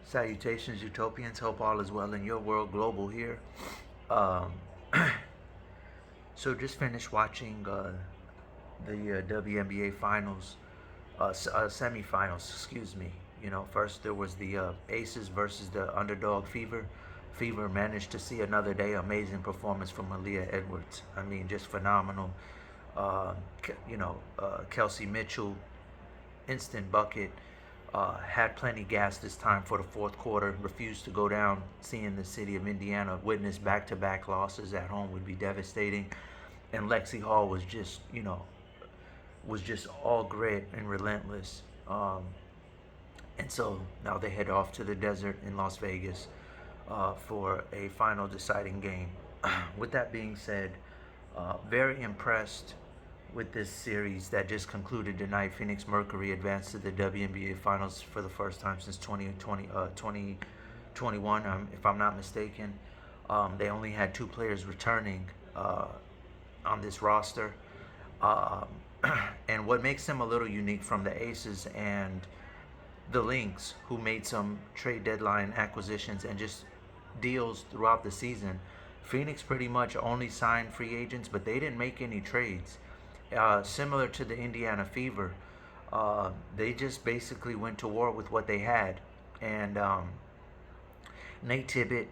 Salutations, utopians. Hope all is well in your world. Global here. Um, so just finished watching the WNBA finals, semifinals. Excuse me. First there was the Aces versus the underdog Fever. Fever managed to see another day. Amazing performance from Aaliyah Edwards. I mean, just phenomenal. Uh, Kelsey Mitchell, instant bucket. Had plenty gas this time for the fourth quarter. Refused to go down. Seeing the city of Indiana witness back-to-back losses at home would be devastating. And Lexi Hall was just all grit and relentless. And so now they head off to the desert in Las Vegas for a final deciding game. With that being said, very impressed with this series that just concluded tonight. Phoenix Mercury advanced to the WNBA Finals for the first time since 2021, if I'm not mistaken. They only had two players returning on this roster. Um, and what makes them a little unique from the Aces and the Lynx, who made some trade deadline acquisitions and just deals throughout the season. Phoenix pretty much only signed free agents, but they didn't make any trades. Similar to the Indiana Fever, they just basically went to war with what they had. And Nate Tibbett,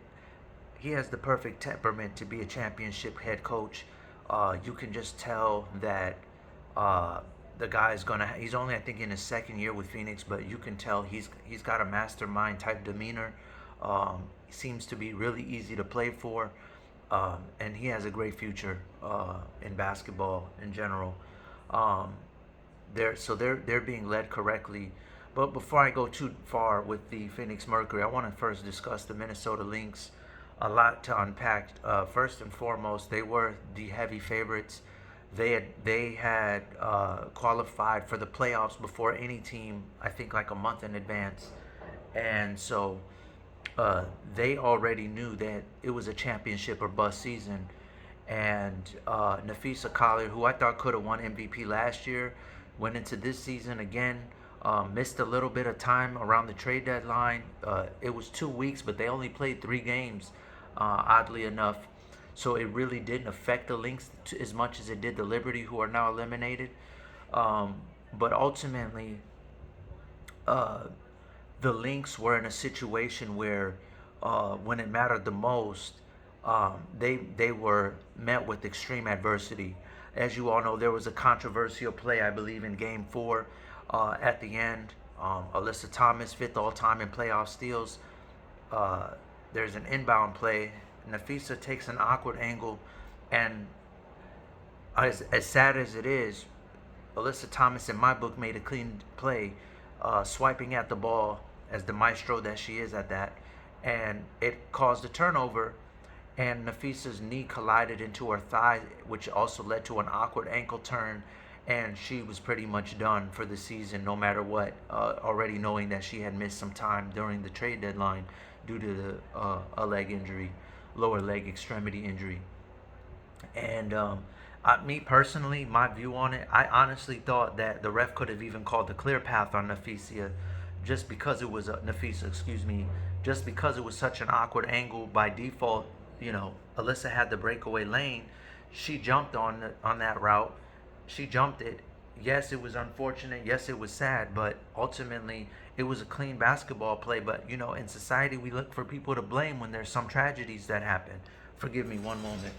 he has the perfect temperament to be a championship head coach. You can just tell that uh, the guy's he's only, I think, in his second year with Phoenix, but you can tell he's got a mastermind type demeanor. He seems to be really easy to play for. And he has a great future in basketball in general. Um, they're being led correctly. But before I go too far with the Phoenix Mercury, I want to first discuss the Minnesota Lynx. A lot to unpack. First and foremost, they were the heavy favorites. They had qualified for the playoffs before any team, I think, like a month in advance, and so they already knew that it was a championship or bust season. And Nafisa Collier, who I thought could have won MVP last year, went into this season again. Missed a little bit of time around the trade deadline. It was 2 weeks, but they only played 3 games, oddly enough. So it really didn't affect the Lynx as much as it did the Liberty, who are now eliminated. Um, but ultimately, uh, the Lynx were in a situation where, when it mattered the most, they were met with extreme adversity. As you all know, there was a controversial play, I believe, in Game 4 at the end. Alyssa Thomas, fifth all-time in playoff steals. Uh, there's an inbound play. Nafisa takes an awkward angle, and as sad as it is, Alyssa Thomas, in my book, made a clean play, swiping at the ball as the maestro that she is at that, and it caused a turnover, and Nafisa's knee collided into her thigh, which also led to an awkward ankle turn, and she was pretty much done for the season, no matter what, already knowing that she had missed some time during the trade deadline due to a leg injury, lower leg extremity injury. And me personally, my view on it, I honestly thought that the ref could have even called a clear path on Nafisa, just because it was Nafisa, excuse me, just because it was such an awkward angle. By default, Alyssa had the breakaway lane. She jumped on that route. She jumped it. Yes, it was unfortunate. Yes, it was sad, but ultimately it was a clean basketball play. But in society, we look for people to blame when there's some tragedies that happen. Forgive me one moment.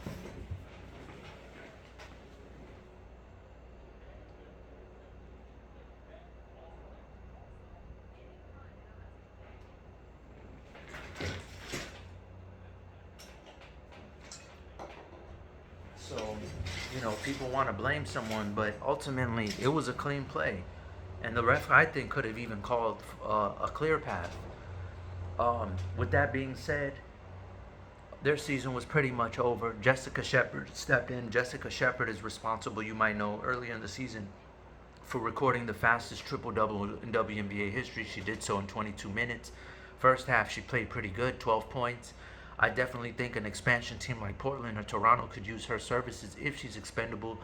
So, people want to blame someone, but ultimately it was a clean play. And the ref, I think, could have even called a clear path. With that being said, their season was pretty much over. Jessica Shepard stepped in. Jessica Shepard is responsible, you might know, early in the season for recording the fastest triple-double in WNBA history. She did so in 22 minutes. First half, she played pretty good, 12 points. I definitely think an expansion team like Portland or Toronto could use her services if she's expendable.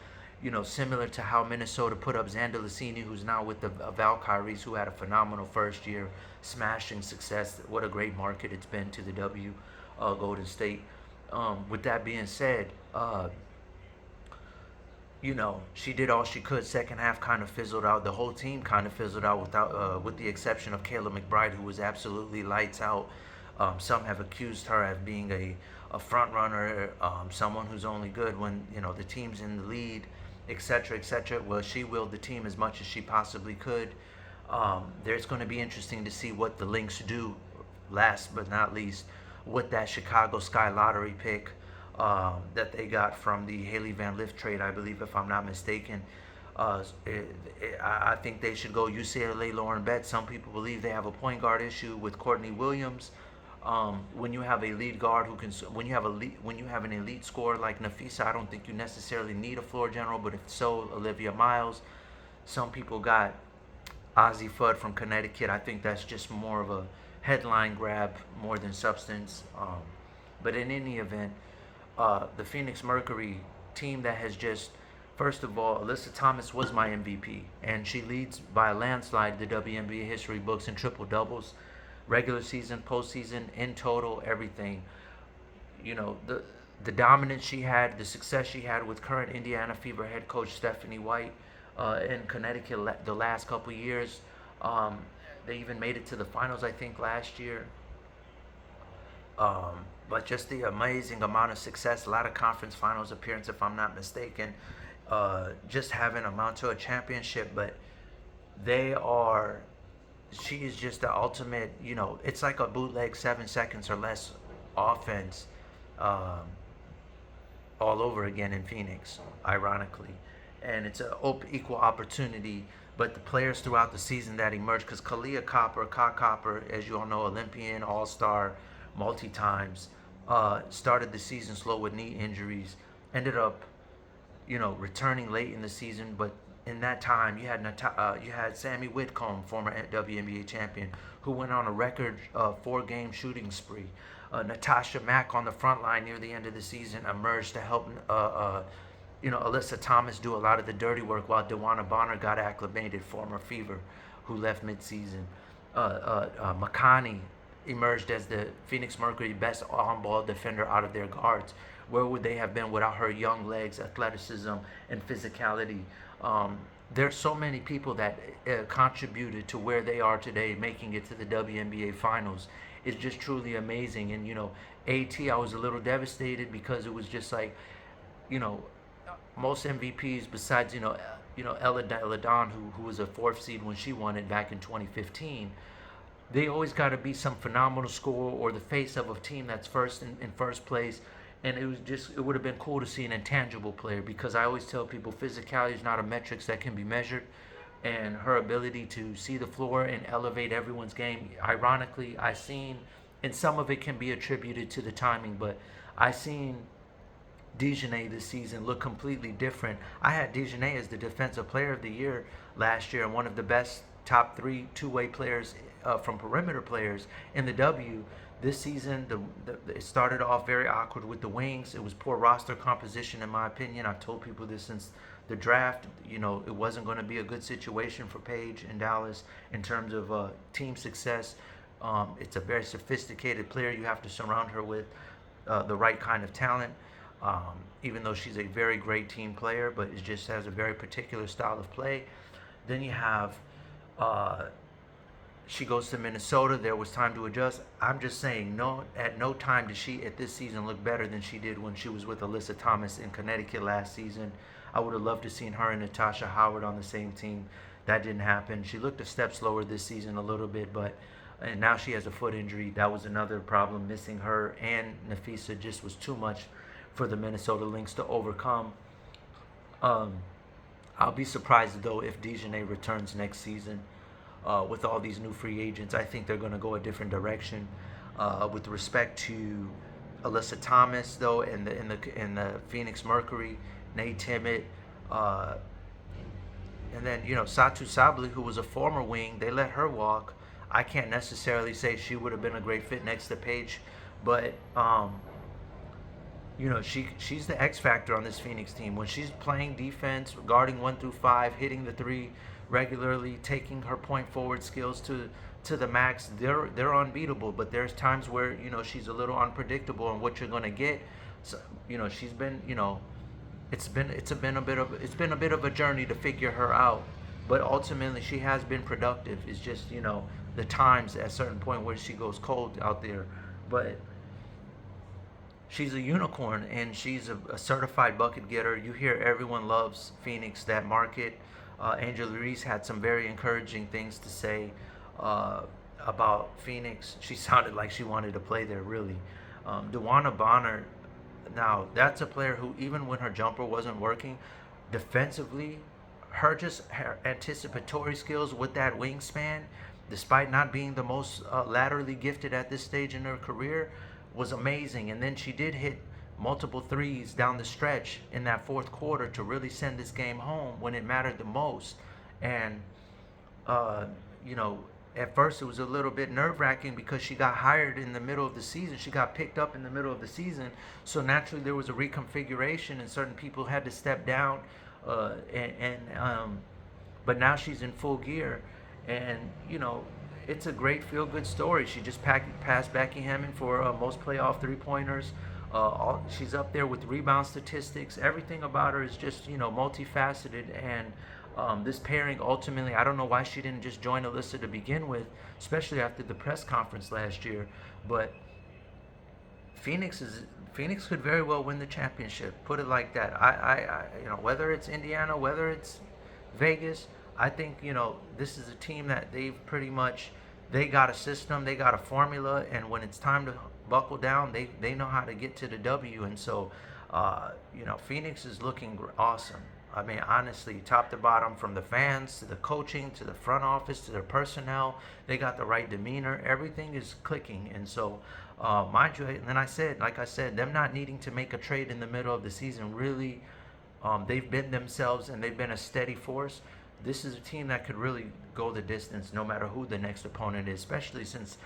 similar to how Minnesota put up Xander Lassini, who's now with the Valkyries, who had a phenomenal first year, smashing success. What a great market it's been to the Golden State. With that being said, she did all she could. Second half kind of fizzled out. The whole team kind of fizzled out with the exception of Kayla McBride, who was absolutely lights out. Some have accused her of being a front runner, someone who's only good when the team's in the lead, etc., etc. Well, she willed the team as much as she possibly could. There's going to be interesting to see what the Lynx do. Last but not least, with that Chicago Sky Lottery pick that they got from the Haley Van Lith trade, I believe, if I'm not mistaken. I think they should go UCLA Lauren Betts. Some people believe they have a point guard issue with Courtney Williams. When you have a lead guard when you have an elite scorer like Nafisa, I don't think you necessarily need a floor general. But if so, Olivia Miles. Some people got Ozzie Fudd from Connecticut. I think that's just more of a headline grab more than substance. But in any event, the Phoenix Mercury team that has just, first of all, Alyssa Thomas was my MVP, and she leads by a landslide the WNBA history books in triple doubles, regular season, postseason, in total, everything. The dominance she had, the success she had with current Indiana Fever head coach Stephanie White in Connecticut the last couple years. They even made it to the finals, I think, last year. But just the amazing amount of success, a lot of conference finals appearance, if I'm not mistaken, just having amount to a championship. But she is just the ultimate, it's like a bootleg 7 seconds or less offense all over again in Phoenix, ironically. And it's an equal opportunity. But the players throughout the season that emerged, because Kalia Copper, as you all know, Olympian, All-Star, multi-times, started the season slow with knee injuries, ended up, returning late in the season. But in that time, you had Sammy Whitcomb, former WNBA champion, who went on a record 4-game shooting spree. Natasha Mack on the front line near the end of the season emerged to help Alyssa Thomas do a lot of the dirty work while DeWanna Bonner got acclimated, former Fever, who left mid-season. Makani emerged as the Phoenix Mercury best on-ball defender out of their guards. Where would they have been without her young legs, athleticism, and physicality? There's so many people that contributed to where they are today, making it to the WNBA Finals. It's just truly amazing. And, AT, I was a little devastated because it was just like, most MVPs besides, Ella Ladon, who was a 4th seed when she won it back in 2015, they always got to be some phenomenal scorer or the face of a team that's in first place. And it would have been cool to see an intangible player, because I always tell people physicality is not a metric that can be measured, and her ability to see the floor and elevate everyone's game. Ironically, and some of it can be attributed to the timing, but I seen Dejanay this season look completely different. I had Dejanay as the Defensive Player of the Year last year and one of the best top 3 two-way players from perimeter players in the W. This season, it started off very awkward with the wings. It was poor roster composition, in my opinion. I've told people this since the draft. It wasn't going to be a good situation for Paige in Dallas in terms of team success. It's a very sophisticated player. You have to surround her with the right kind of talent. Even though she's a very great team player, but it just has a very particular style of play. Then you have, she goes to Minnesota. There was time to adjust. I'm just saying, at no time did she at this season look better than she did when she was with Alyssa Thomas in Connecticut last season. I would have loved to seen her and Natasha Howard on the same team. That didn't happen. She looked a step slower this season a little bit, and now she has a foot injury. That was another problem. Missing her and Nafisa just was too much for the Minnesota Lynx to overcome. I'll be surprised, though, if Dejanay returns next season with all these new free agents. I think they're going to go a different direction. With respect to Alyssa Thomas, though, in the Phoenix Mercury, Nate Timmett, and then Satu Sabli, who was a former wing, they let her walk. I can't necessarily say she would have been a great fit next to Paige, but she's the X factor on this Phoenix team. When she's playing defense, guarding 1 through 5, hitting the three regularly, taking her point forward skills to the max, they're unbeatable. But there's times where she's a little unpredictable on what you're gonna get. So, she's been it's been a bit of a journey to figure her out. But ultimately, she has been productive. It's just the times at a certain point where she goes cold out there, but she's a unicorn and she's a certified bucket getter. You hear everyone loves Phoenix, that market. Angela Reese had some very encouraging things to say about Phoenix. She sounded like she wanted to play there, really. Dewana Bonner, now that's a player who, even when her jumper wasn't working, defensively, her anticipatory skills with that wingspan, despite not being the most laterally gifted at this stage in her career, was amazing. And then she did hit multiple threes down the stretch in that fourth quarter to really send this game home when it mattered the most. And you know, at first it was a little bit nerve-wracking because she got hired in the middle of the season. She got picked up in the middle of the season, so naturally there was a reconfiguration and certain people had to step down. But now she's in full gear, and it's a great feel-good story. She just passed Becky Hammond for most playoff three-pointers. She's up there with rebound statistics. Everything about her is just multifaceted, and this pairing ultimately, I don't know why she didn't just join Alyssa to begin with, especially after the press conference last year. But Phoenix could very well win the championship. Put it like that. I whether it's Indiana, whether it's Vegas, I think this is a team that they got a system, they got a formula, and when it's time to buckle down, they know how to get to the W. And so Phoenix is looking awesome. I mean, honestly, top to bottom, from the fans to the coaching to the front office to their personnel, they got the right demeanor. Everything is clicking. And so, mind you, and then like I said, them not needing to make a trade in the middle of the season, really, they've been themselves and they've been a steady force. This is a team that could really go the distance no matter who the next opponent is, especially since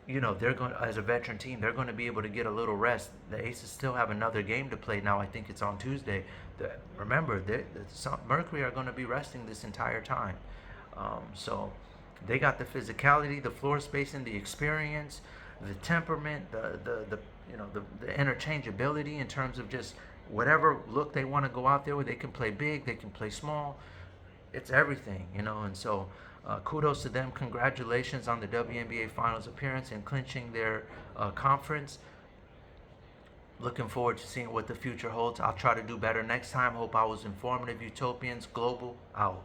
they're going, as a veteran team, they're going to be able to get a little rest. The Aces still have another game to play now. I think it's on Tuesday. Remember, Mercury are going to be resting this entire time. So they got the physicality, the floor spacing, the experience, the temperament, the interchangeability in terms of just whatever look they want to go out there with. They can play big, they can play small. It's everything, and so kudos to them. Congratulations on the WNBA Finals appearance and clinching their conference. Looking forward to seeing what the future holds. I'll try to do better next time. Hope I was informative. Utopians Global out.